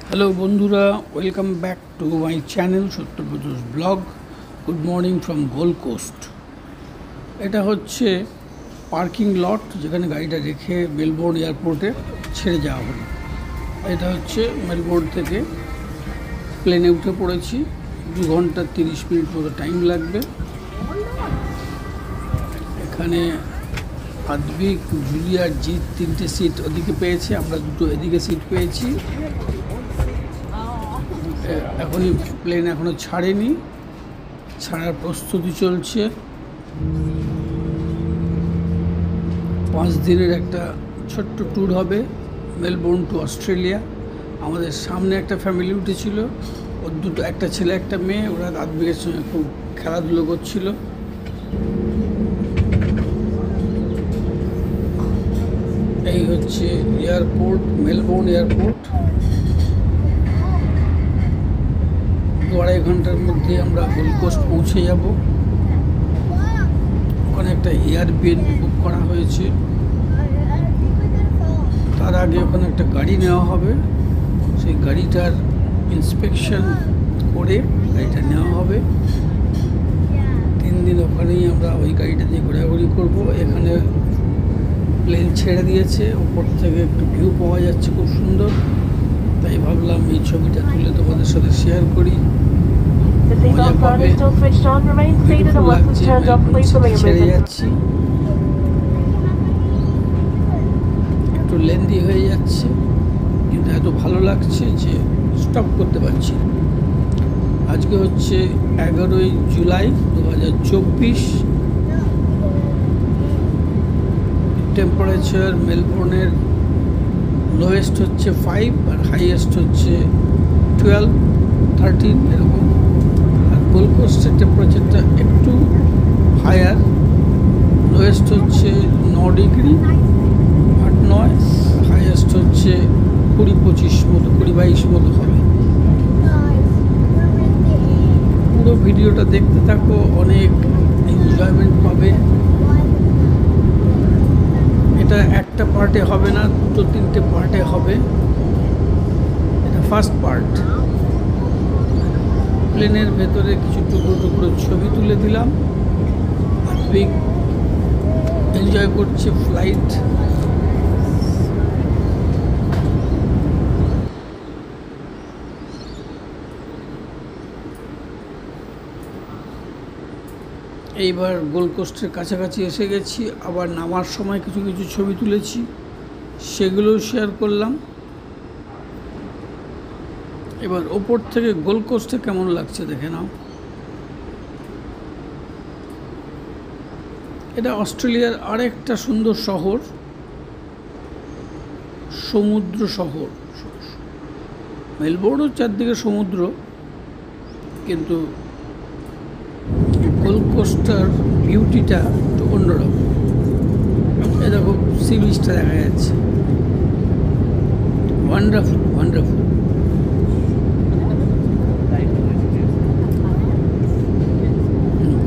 Hello বন্ধুরা, welcome back to my channel Satyabrata's blog. Good morning from Gold Coast. এটা হচ্ছে parking lot, যেখানে গাড়িটা রেখে মেলবোর্ন এয়ারপোর্টে ছেড়ে যাওয়া হলো। এটা হচ্ছে মেলবোর্ন থেকে প্লেনে উঠে পড়েছি। 2 ঘন্টা 30 মিনিট মতো টাইম লাগবে। এখানে আদ্বিক, জুলিয়ার, জিৎ 3টে সিট ওদিকে পেয়েছে, আমরা 2টো এদিকে সিট পেয়েছি। এখনই প্লেন এখনো ছাড়েনি, ছাড়ার প্রস্তুতি চলছে। 5 দিনের একটা ছোট্ট ট্যুর হবে মেলবোর্ন টু অস্ট্রেলিয়া। আমাদের সামনে একটা ফ্যামিলি উঠেছিল, ওর একটা ছেলে একটা মেয়ে, ওরা আদ্বিকের সঙ্গে খুব খেলাধুলো করছিল। এই হচ্ছে এয়ারপোর্ট, মেলবোর্ন এয়ারপোর্ট। 2-2.5 ঘন্টার মধ্যে আমরা গোল্ড কোস্ট পৌঁছে যাব। ওখানে একটা এয়ারবিএনবি বুক করা হয়েছে। তার আগে ওখানে একটা গাড়ি নেওয়া হবে, সেই গাড়িটার ইন্সপেকশন করে গাড়িটা নেওয়া হবে। 3 দিন ওখানেই আমরা ওই গাড়িটা দিয়ে ঘোরাঘুরি করব। এখানে প্লেন ছেড়ে দিয়েছে, ওপর থেকে একটু ভিউ পাওয়া যাচ্ছে খুব সুন্দর, তাই ভাবলাম এই ছবিটা তুলে তোমাদের সাথে শেয়ার করি। ছেড়ে যাচ্ছি, একটু লেন্দি হয়ে যাচ্ছে, কিন্তু এত ভালো লাগছে যে স্টপ করতে পারছি। আজকে হচ্ছে 11ই জুলাই 2024। টেম্পারেচার মেলবোর্নের লোয়েস্ট হচ্ছে 5 আর হাইয়েস্ট হচ্ছে 12-13 এরকম। আর গোল্ড কোস্টের টেম্পারেচারটা একটু হায়ার, লোয়েস্ট হচ্ছে 9 ডিগ্রি 8-9, হাইয়েস্ট হচ্ছে 20-25 মতো, 20-22 মতো হবে। পুরো ভিডিওটা দেখতে থাকো, অনেক এনজয়মেন্ট পাবে। এটা একটা পার্টে হবে না, 2-3টে পার্টে হবে। এটা ফার্স্ট পার্ট। প্লেনের ভেতরে কিছু টুকরো টুকরো ছবি তুলে দিলাম। আদ্বিক এনজয় করছে ফ্লাইট। এইবার গোল্ড কোস্টের কাছাকাছি এসে গেছি। আবার নামার সময় কিছু কিছু ছবি তুলেছি, সেগুলোও শেয়ার করলাম। এবার ওপর থেকে গোল্ড কোস্টে কেমন লাগছে দেখে নাও। এটা অস্ট্রেলিয়ার আরেকটা সুন্দর শহর, সমুদ্র শহর। মেলবোর্নও চারদিকে সমুদ্র, কিন্তু গোল্ড কোস্টার বিউটিটা একটু অন্যরকম। এ দেখো, সি বিচটা দেখা যাচ্ছে, ওয়ান্ডারফুল ওয়ান্ডারফুল।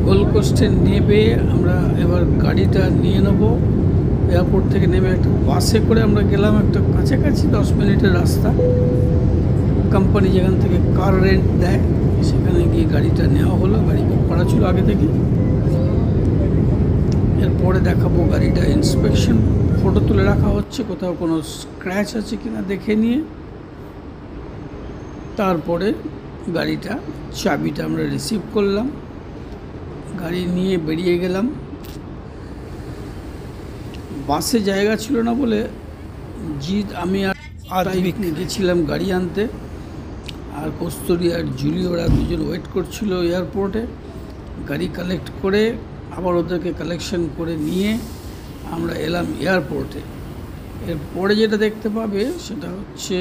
গোল্ড কোস্টে নেবে আমরা এবার গাড়িটা নিয়ে নেব। এয়ারপোর্ট থেকে নেমে একটা বাসে করে আমরা গেলাম, একটা কাছাকাছি 10 মিনিটের রাস্তা। কোম্পানি যেখান থেকে কার রেন্ট দেয়, সেখানে গিয়ে গাড়িটা নেওয়া হলো। গাড়ি বুক করা ছিল আগে থেকে। এরপরে দেখাবো গাড়িটা ইন্সপেকশন, ফটো তুলে রাখা হচ্ছে, কোথাও কোনো স্ক্র্যাচ আছে কিনা দেখে নিয়ে তারপরে গাড়িটা চাবিটা আমরা রিসিভ করলাম, গাড়ি নিয়ে বেরিয়ে গেলাম। বাসে জায়গা ছিল না বলে জিৎ, আমি আর আদ্বিক গেছিলাম গাড়ি আনতে। আর কস্তুরী আর জুলি ওরা দুজন ওয়েট করছিল এয়ারপোর্টে। গাড়ি কালেক্ট করে আবার ওদেরকে কালেকশন করে নিয়ে আমরা এলাম এয়ারপোর্টে। এরপরে যেটা দেখতে পাবে সেটা হচ্ছে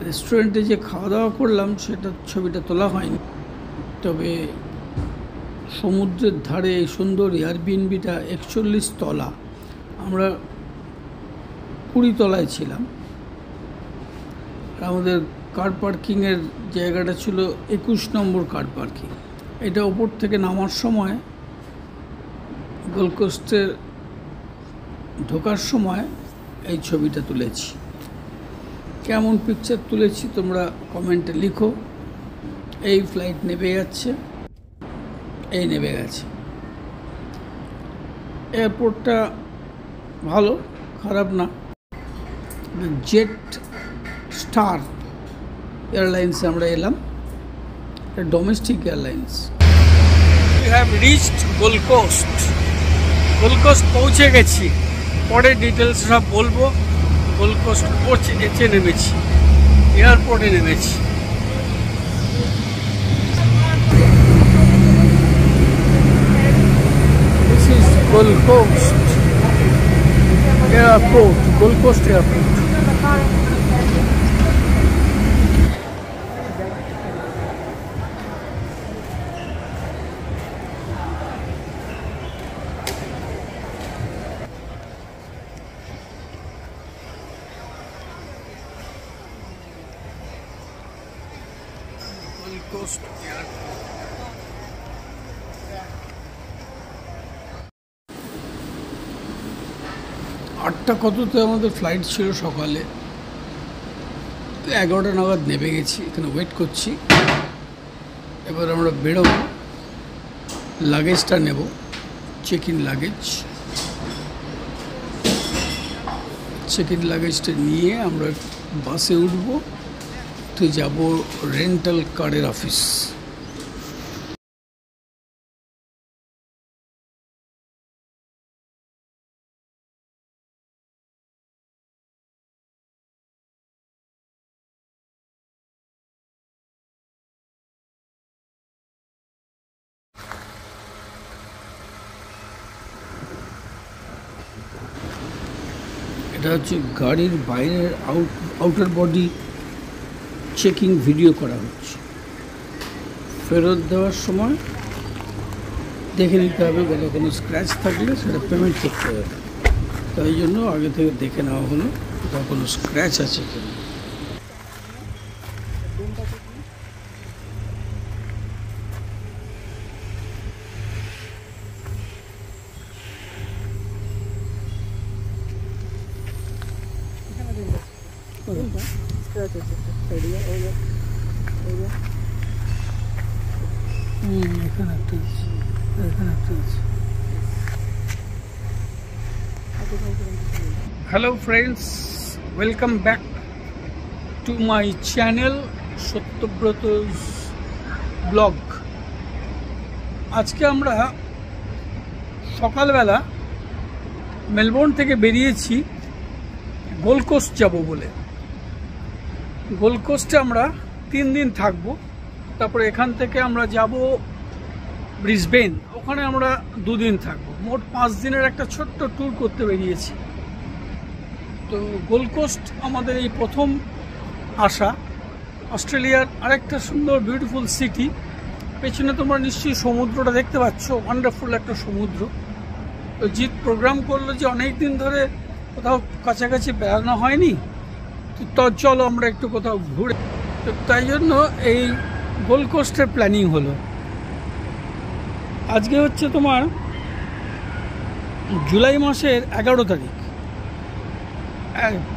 রেস্টুরেন্টে যে খাওয়া দাওয়া করলাম, সেটা ছবিটা তোলা হয়নি। তবে সমুদ্রের ধারে এই সুন্দর এয়ারবিএনবিটা 41 তলা, আমরা 20 তলায় ছিলাম। আমাদের কার পার্কিংয়ের জায়গাটা ছিল 21 নম্বর কার পার্কিং। এটা ওপর থেকে নামার সময় গোল্ড কোস্টে ঢোকার সময় এই ছবিটা তুলেছি। কেমন পিকচার তুলেছি তোমরা কমেন্টে লিখো। এই ফ্লাইট নেমে যাচ্ছে, এই নেমে গেছে। এয়ারপোর্টটা ভালো, খারাপ না। জেট স্টার এয়ারলাইন্সে আমরা এলাম, domestic airlines. We have reached Gold Coast. Gold Coast পৌঁছে গেছি, পরে ডিটেলস সব বলবো। গোল্ড কোস্ট পৌঁছে নেমেছি, এয়ারপোর্টে নেমেছি। This is Gold Coast airport, Gold Coast airport. আটটা কততে আমাদের ফ্লাইট ছিল সকালে, 11টা নাগাদ নেমে গেছি, এখানে ওয়েট করছি। এবার আমরা বেরোবো, লাগেজটা নেব, চেক ইন লাগেজটা নিয়ে আমরা বাসে উঠবো, তো যাব রেন্টাল কারের অফিস। এটা হচ্ছে গাড়ির বাইরের আউটার বডি চেকিং ভিডিও করা হচ্ছে। ফেরত দেওয়ার সময় দেখে নিতে হবে কোথাও কোনো স্ক্র্যাচ থাকলে সেটা পেমেন্ট করতে হবে। তাই জন্য আগে থেকে দেখে নেওয়া হলো কোথাও কোনো স্ক্র্যাচ আছে কিনা। Hello friends, welcome back to my channel Satyabrata blog. আজকে আমরা সকালবেলা মেলবোর্ন থেকে বেরিয়েছি গোল্ড কোস্ট যাব বলে। গোল্ড কোস্টে আমরা 3 দিন থাকবো, তারপরে এখান থেকে আমরা যাব ব্রিসবেন, ওখানে আমরা 2 দিন থাকবো। মোট 5 দিনের একটা ছোট্ট ট্যুর করতে বেরিয়েছি। তো গোল্ড কোস্ট আমাদের এই প্রথম আসা। অস্ট্রেলিয়ার আরেকটা সুন্দর বিউটিফুল সিটি। পেছনে তোমরা নিশ্চয়ই সমুদ্রটা দেখতে পাচ্ছ, ওয়ান্ডারফুল একটা সমুদ্র। তো জিৎ প্রোগ্রাম করলো যে অনেক দিন ধরে কোথাও কাছাকাছি বেড়ানো হয়নি, তো চলো আমরা একটু কোথাও ঘুরে। তো তাই জন্য এই গোল্ড কোস্টের প্ল্যানিং হলো। আজকে হচ্ছে তোমার জুলাই মাসের 11 তারিখ।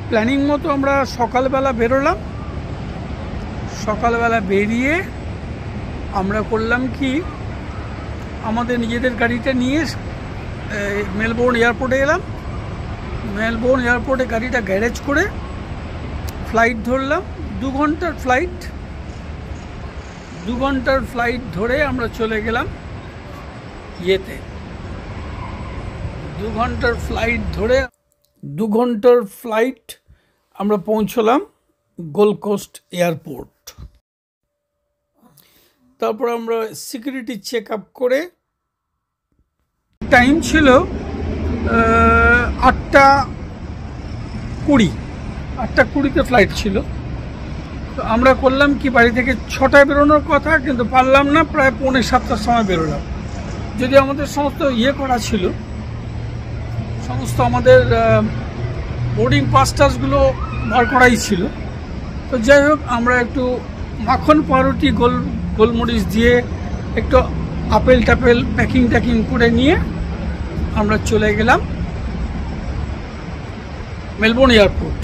প্ল্যানিং মতো আমরা সকালবেলা বেরোলাম। সকালবেলা বেরিয়ে আমরা করলাম কি, আমাদের নিজেদের গাড়িটা নিয়ে মেলবোর্ন এয়ারপোর্টে এলাম। মেলবোর্ন এয়ারপোর্টে গাড়িটা গ্যারেজ করে ফ্লাইট ধরলাম। 2 ঘন্টার ফ্লাইট। 2 ঘন্টার ফ্লাইট ধরে আমরা চলে গেলাম ইয়েতে। 2 ঘন্টার ফ্লাইট ধরে 2 ঘন্টার ফ্লাইট আমরা পৌঁছলাম গোল্ড কোস্ট এয়ারপোর্ট। তারপর আমরা সিকিউরিটি চেক আপ করে, টাইম ছিল 8:20 ফ্লাইট ছিল। তো আমরা করলাম কি, বাড়ি থেকে 6টায় বেরোনোর কথা, কিন্তু পারলাম না, প্রায় 6:45-7টার সময় বেরোলাম। যদি আমাদের সমস্ত করা ছিল, সমস্ত আমাদের বোর্ডিং পাস টাসগুলো বার করাই ছিল। তো যাই হোক, আমরা একটু মাখন পাউরুটি গোলমরিচ দিয়ে একটু আপেল টাপেল প্যাকিং করে নিয়ে আমরা চলে গেলাম মেলবোর্ন এয়ারপোর্ট।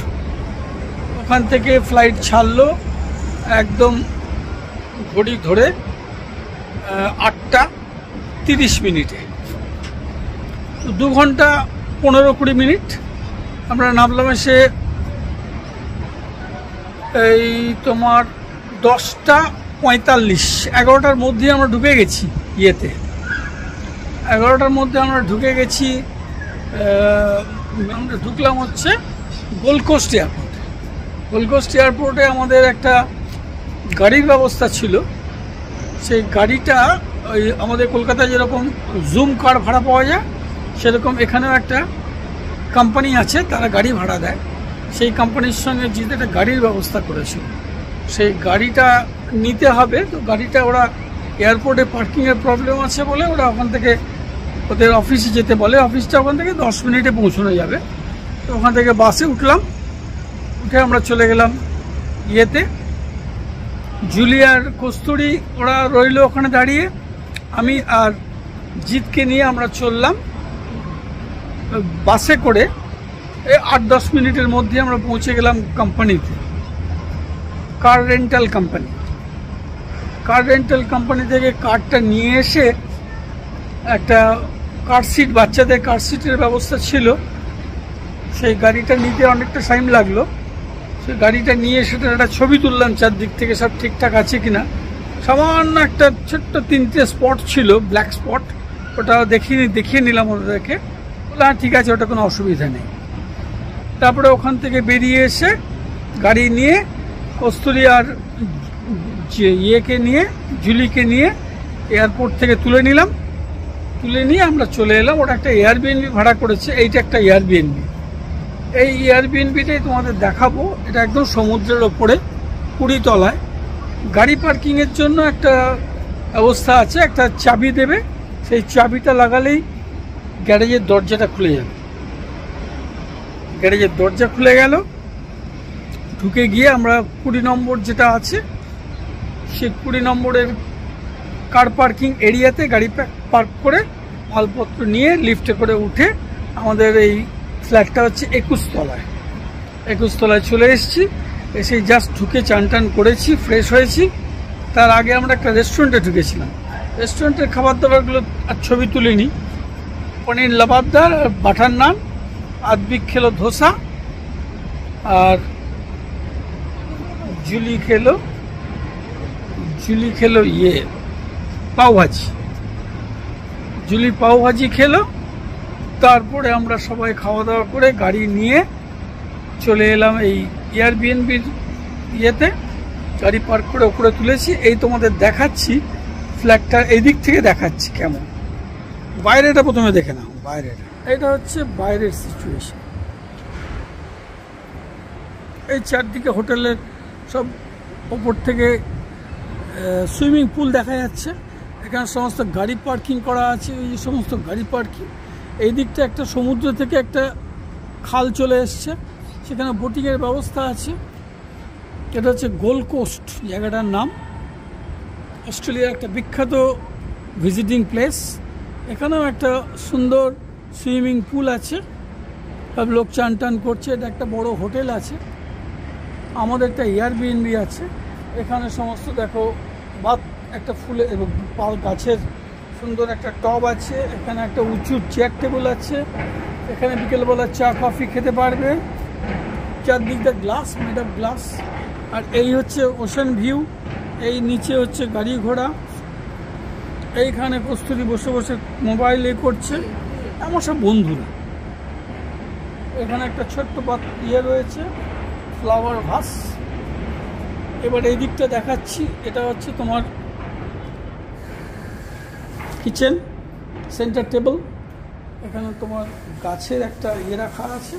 ওখান থেকে ফ্লাইট ছাড়লো একদম ঘড়ি ধরে 8:30 তো 2 ঘন্টা 15-20 মিনিট আমরা নামলাম। এসে এই তোমার 10:45 11টার মধ্যে আমরা ঢুকে গেছি ইয়েতে। 11টার মধ্যে আমরা ঢুকে গেছি। আমরা ঢুকলাম হচ্ছে গোল্ড কোস্ট এয়ারপোর্টে। গোল্ড কোস্ট এয়ারপোর্টে আমাদের একটা গাড়ির ব্যবস্থা ছিল। সেই গাড়িটা ওই আমাদের কলকাতায় যেরকম জুম কার ভাড়া পাওয়া যায়, সেরকম এখানেও একটা কোম্পানি আছে, তারা গাড়ি ভাড়া দেয়। সেই কোম্পানির সঙ্গে যেতে একটা গাড়ির ব্যবস্থা করেছিল। সেই গাড়িটা নিতে হবে। তো গাড়িটা ওরা এয়ারপোর্টে পার্কিংয়ের প্রবলেম আছে বলে ওরা ওখান থেকে ওদের অফিসে যেতে বলে। অফিসটা ওখান থেকে 10 মিনিটে পৌঁছানো যাবে। তো ওখান থেকে বাসে উঠলাম। উঠে আমরা চলে গেলাম ইয়েতে। জুলিয়ার কস্তুরি ওরা রইল ওখানে দাঁড়িয়ে। আমি আর জিতকে নিয়ে আমরা চললাম বাসে করে। 8-10 মিনিটের মধ্যে আমরা পৌঁছে গেলাম কোম্পানিতে, কার রেন্টাল কোম্পানি। কার রেন্টাল কোম্পানি থেকে কারটা নিয়ে এসে একটা কার সিট, বাচ্চাদের কার সিটের ব্যবস্থা ছিল, সেই গাড়িটা নিতে অনেকটা টাইম লাগলো। সেই গাড়িটা নিয়ে সেটার একটা ছবি তুললাম চারদিক থেকে সব ঠিকঠাক আছে কিনা। সামান্য একটা ছোট্ট 3টে স্পট ছিল, ব্ল্যাক স্পট, ওটা দেখিয়ে নিলাম ওদেরকে। বলে হ্যাঁ ঠিক আছে, ওটা কোনো অসুবিধা নেই। তারপরে ওখান থেকে বেরিয়ে এসে গাড়ি নিয়ে কস্তুরি আর ইয়েকে নিয়ে, জুলিকে নিয়ে এয়ারপোর্ট থেকে তুলে নিলাম। তুলে নিয়ে আমরা চলে এলাম। ওটা একটা এয়ারবিএনবি ভাড়া করেছে। এইটা একটা এয়ারবিএনবি। এই এয়ারবিএনবিটাই তোমাদের দেখাবো। এটা একদম সমুদ্রের ওপরে 20 তলায়। গাড়ি পার্কিংয়ের জন্য একটা ব্যবস্থা আছে, একটা চাবি দেবে। সেই চাবিটা লাগালেই গ্যারেজের দরজাটা খুলে যাবে। গ্যারেজের দরজা খুলে গেল। ঢুকে গিয়ে আমরা 20 নম্বর যেটা আছে, সেই 20 নম্বরের কার পার্কিং এরিয়াতে গাড়ি পার্ক করে মালপত্র নিয়ে লিফটে করে উঠে আমাদের এই ফ্ল্যাটটা হচ্ছে 21 তলায়। 21 তলায় চলে এসেছি। এসে জাস্ট ঢুকে চান টান করেছি, ফ্রেশ হয়েছি। তার আগে আমরা একটা রেস্টুরেন্টে ঢুকেছিলাম। রেস্টুরেন্টের খাবার দাবারগুলো আর ছবি তুলিনি। পনির লাবাবদার আর বাটার নান। আদবিক খেলো ধোসা, আর জুলি খেলো পাওভাজি। জুলি পাওভাজি খেলো। তারপরে আমরা সবাই খাওয়া দাওয়া করে গাড়ি নিয়ে চলে এলাম এই এয়ারবিএনবির ইয়েতে। গাড়ি পার্ক করে উপরে তুলেছি। এই তোমাদের দেখাচ্ছি ফ্ল্যাটটা, এই দিক থেকে দেখাচ্ছি কেমন। বাইরেটা প্রথমে দেখে নাও। বাইরেটা এটা হচ্ছে বাইরের সিচুয়েশন। এই চারদিকে হোটেলের সব ওপর থেকে সুইমিং পুল দেখা যাচ্ছে। এখানে সমস্ত গাড়ি পার্কিং করা আছে। এই যে সমস্ত গাড়ি পার্কিং। এই দিকটা একটা সমুদ্র থেকে একটা খাল চলে এসছে, সেখানে বোটিংয়ের ব্যবস্থা আছে। এটা হচ্ছে গোল্ড কোস্ট জায়গাটার নাম। অস্ট্রেলিয়ার একটা বিখ্যাত ভিজিটিং প্লেস। এখানেও একটা সুন্দর সুইমিং পুল আছে, সব লোক চান টান করছে। এটা একটা বড় হোটেল আছে। আমাদের একটা এয়ারবিএনবি আছে। এখানে সমস্ত দেখো বাত একটা ফুলে এবং গাছের সুন্দর একটা টব আছে। এখানে একটা উঁচু চেয়ার টেবিল আছে। এখানে বিকেলবেলা চা কফি খেতে পারবে। চারদিকটা গ্লাস, মেড অফ গ্লাস। আর এই হচ্ছে ওশান ভিউ। এই নিচে হচ্ছে গাড়ি ঘোড়া। এইখানে কস্তুরি বসে বসে মোবাইল করছে। আমার সব বন্ধুরা। এখানে একটা ছোট্ট ইয়ে রয়েছে, ফ্লাওয়ার ভাস। এবার এই দিকটা দেখাচ্ছি। এটা হচ্ছে তোমার কিচেন সেন্টার টেবিল। এখানে তোমার গাছের একটা ইয়ে রাখা আছে,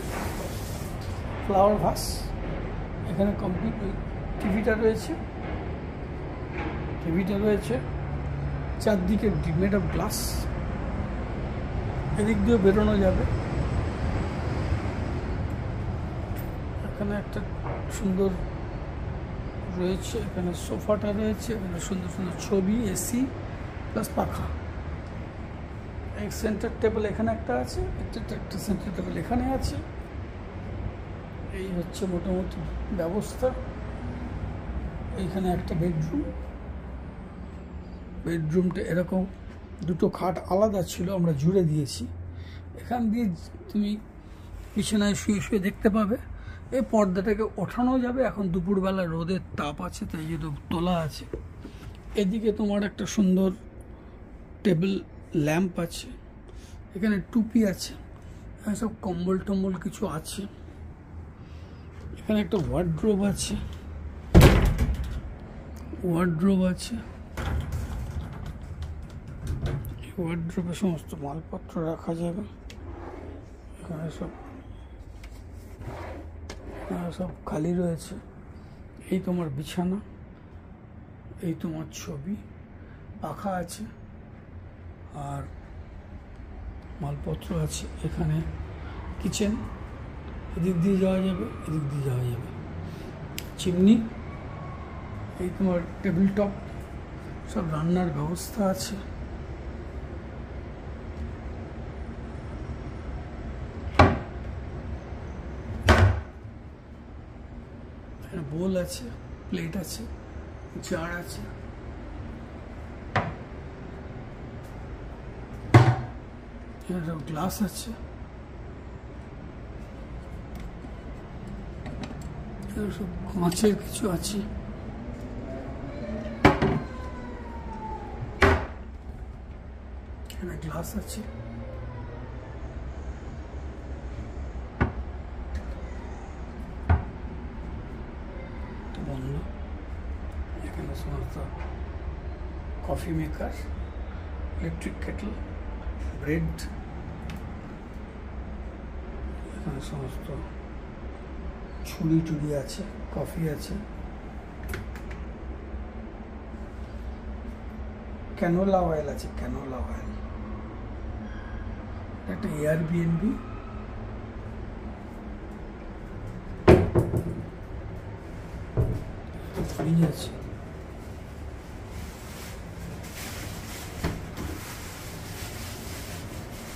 ফ্লাওয়ার ভাস। এখানে টিভিটা রয়েছে। চারদিকে মেড অফ গ্লাস। এদিক দিয়েও বেরোনো যাবে। এখানে একটা সুন্দর রয়েছে, এখানে সোফাটা রয়েছে। এখানে সুন্দর সুন্দর ছবি, এসি প্লাস পাখা। এক সেন্টার টেবিল এখানে একটা আছে, একটা সেন্টার টেবিল এখানে আছে। এই হচ্ছে মোটামুটি ব্যবস্থা। এইখানে একটা বেডরুমটা এরকম, দুটো খাট আলাদা ছিল, আমরা জুড়ে দিয়েছি। এখান দিয়ে তুমি বিছানায় শুয়ে শুয়ে দেখতে পাবে। এই পর্দাটাকে ওঠানো যাবে, এখন দুপুরবেলা রোদের তাপ আছে তাই জন্য তোলা আছে। এদিকে তোমার একটা সুন্দর টেবিল ল্যাম্প আছে, এখানে টুপি আছে, এখানে সব কম্বল টম্বল কিছু আছে। এখানে একটা ওয়ার্ড্রোব আছে, ওয়ার্ড্রোবে সমস্ত মালপত্র রাখা যাবে। এখানে সব খালি রয়েছে। এই তোমার বিছানা, এই তোমার ছবি, পাখা আছে আর মালপত্র আছে। এখানে কিচেন, এদিক দিয়ে যাওয়া যাবে, এদিক দিয়ে যাওয়া যাবে। চিমনি, এই তোমার টেবিল টপ, সব রান্নার ব্যবস্থা আছে। এখানে বোল আছে, প্লেট আছে, জার আছে। এখানে সব গ্লাস আছে, এখানে সব কাঁচের কিছু আছে। এখানে গ্লাস আছে, বন্ধ। এখানে সমস্ত coffee maker, electric Kettle, bread, এখানে সমস্ত ছুরি টুরি আছে, কফি আছে, ক্যানোলা অয়েল আছে, ক্যানোলা অয়েল। একটা এয়ারবিএনবি, ফ্রিজ আছে,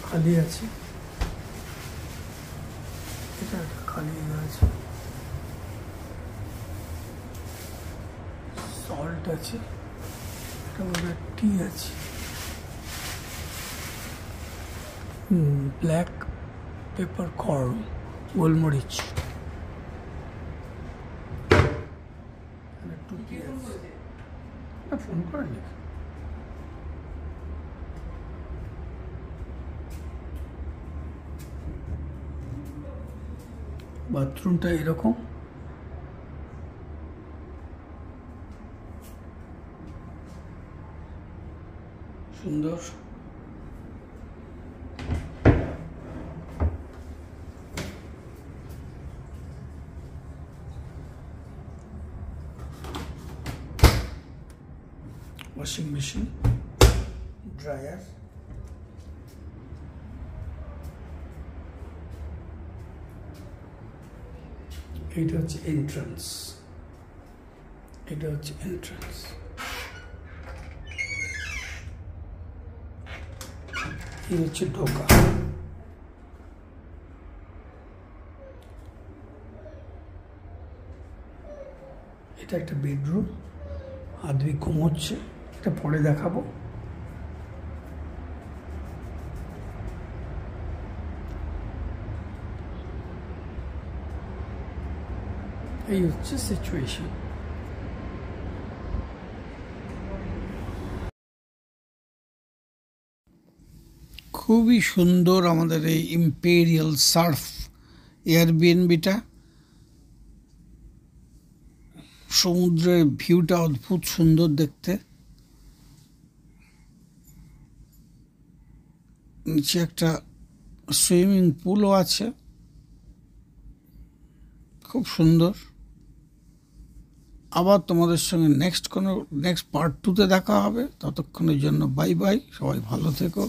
খালি আছে, এটা খালি আছে, সল্ট আছে, এটা মধ্যে টি আছে, ব্ল্যাক পেপার কর্ন, গোলমরিচ, টুপি আছে। ফোন করেনি। বাথরুমটা এরকম, সুন্দর। ওয়াশিং মেশিন, ড্রায়ার, এটা হচ্ছে এন্ট্রান্স, এটা হচ্ছে এন্ট্রান্স। এই হচ্ছে ঢোকা। এটা একটা বেডরুম, আদমি ঘুমোচ্ছে, এটা পরে দেখাবো। এই হচ্ছে সিচুয়েশন। খুবই সুন্দর আমাদের এই ইম্পেরিয়াল সার্ফ এয়ারবিএনবিটা। সমুদ্রের ভিউটা অদ্ভুত সুন্দর দেখতে। নিচে একটা সুইমিং পুলও আছে, খুব সুন্দর। আবার তোমাদের সঙ্গে নেক্সট পার্ট 2-তে দেখা হবে। ততক্ষণের জন্য বাই বাই, সবাই ভালো থেকো।